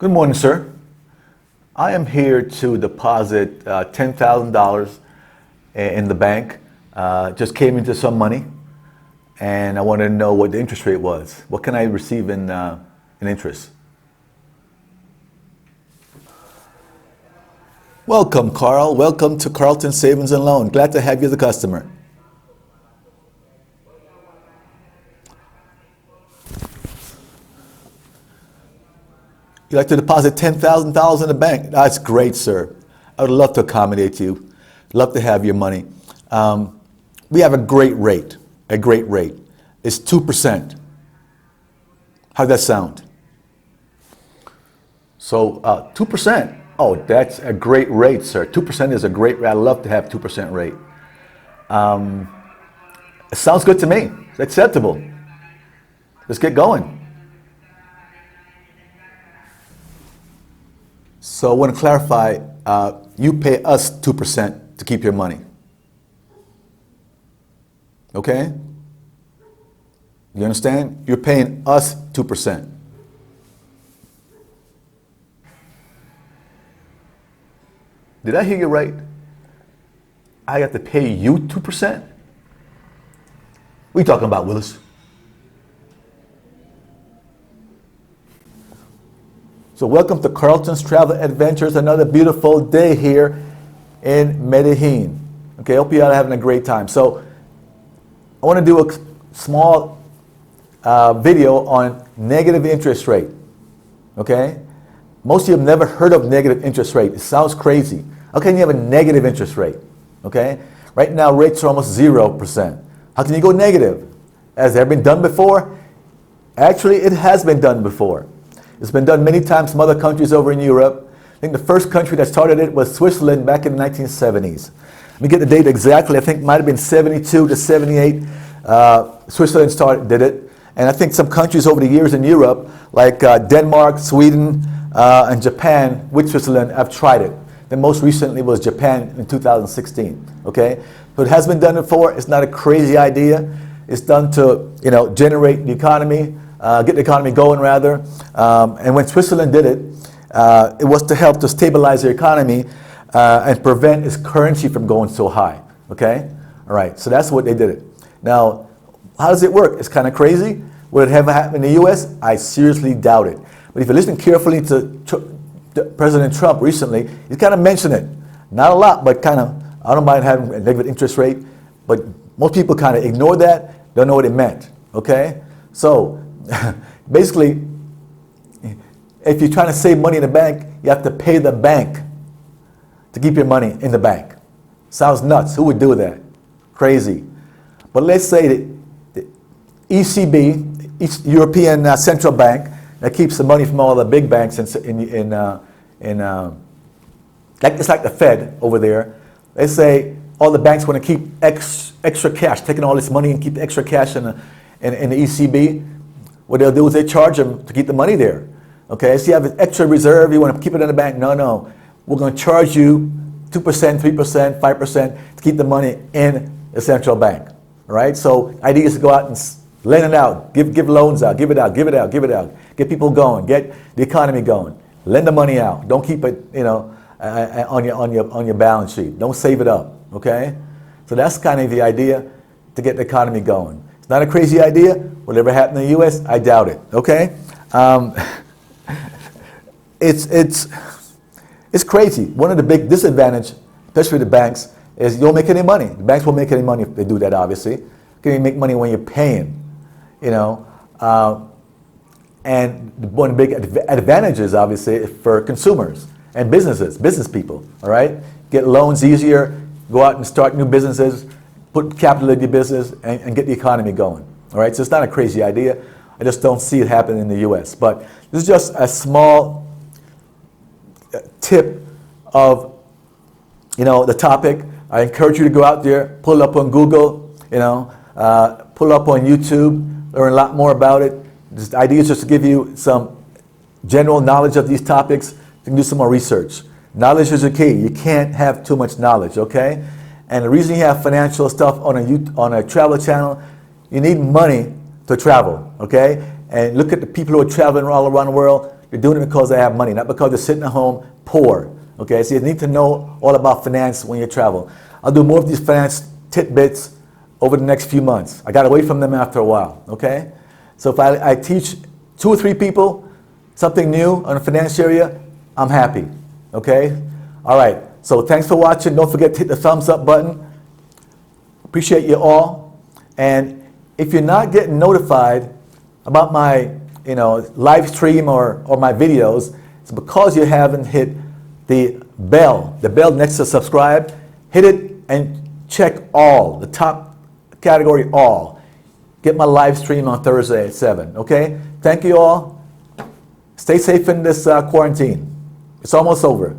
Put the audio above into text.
Good morning, sir. I am here to deposit $10,000 in the bank. Just came into some money, and I wanted to know what the interest rate was. What can I receive in interest? Welcome, Carl. Welcome to Carlton Savings and Loan. Glad to have you as a customer. You'd like to deposit $10,000 in the bank? That's great, sir. I would love to accommodate you. Love to have your money. We have a great rate. It's 2%. How'd that sound? So 2%. Oh, that's a great rate, sir. 2% is a great rate. I love to have 2% rate. It sounds good to me. It's acceptable. Let's get going. So I want to clarify, you pay us 2% to keep your money. Okay? You understand? You're paying us 2%. Did I hear you right? I have to pay you 2%? What are you talking about, Willis? So welcome to Carlton's Travel Adventures. Another beautiful day here in Medellin. Okay, hope you all are having a great time. So I want to do a small video on negative interest rate. Okay, most of you have never heard of negative interest rate. It sounds crazy. How can you have a negative interest rate? Okay, right now rates are almost 0%. How can you go negative? Has it ever been done before? Actually, it has been done before. It's been done many times from other countries over in Europe. I think the first country that started it was Switzerland back in the 1970s. Let me get the date exactly. I think it might have been 72 to 78. Switzerland did it. And I think some countries over the years in Europe, like Denmark, Sweden, and Japan, with Switzerland, have tried it. Then most recently was Japan in 2016. Okay, so it has been done before. It's not a crazy idea. It's done to generate the economy. Get the economy going rather. And when Switzerland did it, it was to help to stabilize their economy and prevent its currency from going so high. Okay? All right, so that's what they did it. Now, how does it work? It's kind of crazy. Would it ever happen in the US? I seriously doubt it. But if you listen carefully to President Trump recently, he's kind of mentioned it. Not a lot, but kind of, I don't mind having a negative interest rate, but most people kind of ignore that, don't know what it meant. Okay? So, basically, if you're trying to save money in the bank, you have to pay the bank to keep your money in the bank. Sounds nuts. Who would do that? Crazy. But let's say that the ECB, European Central Bank, that keeps the money from all the big banks it's like the Fed over there. They say all the banks want to keep extra cash, taking all this money and keep extra cash in the ECB. What they'll do is they charge them to keep the money there. Okay, so you have an extra reserve, you want to keep it in the bank. No. We're going to charge you 2%, 3%, 5% to keep the money in the central bank. All right, so the idea is to go out and lend it out, give loans out, give it out. Get people going, get the economy going. Lend the money out. Don't keep it, on your balance sheet. Don't save it up. Okay, so that's kind of the idea to get the economy going. It's not a crazy idea. Will it ever happen in the U.S.? I doubt it. Okay, it's crazy. One of the big disadvantages, especially the banks, is you don't make any money. The banks won't make any money if they do that. Obviously, you can make money when you're paying. And one of the big advantages, obviously, for consumers and business people. All right, get loans easier. Go out and start new businesses. Put capital in your business and get the economy going. All right, so it's not a crazy idea. I just don't see it happening in the U.S. But this is just a small tip of, the topic. I encourage you to go out there, pull up on Google, pull up on YouTube, learn a lot more about it. The idea is just to give you some general knowledge of these topics. You can do some more research. Knowledge is the key. You can't have too much knowledge, okay? And the reason you have financial stuff on a travel channel, you need money to travel, okay? And look at the people who are traveling all around the world. you're doing it because they have money, not because they're sitting at home poor. Okay, so you need to know all about finance when you travel. I'll do more of these finance tidbits over the next few months. I got away from them after a while, okay? So if I teach 2 or 3 people something new on the finance area, I'm happy, okay? All right, so thanks for watching. Don't forget to hit the thumbs up button. Appreciate you all. And if you're not getting notified about my live stream or my videos, it's because you haven't hit the bell next to subscribe. Hit it and check all, the top category all. Get my live stream on Thursday at 7, okay? Thank you all. Stay safe in this quarantine. It's almost over.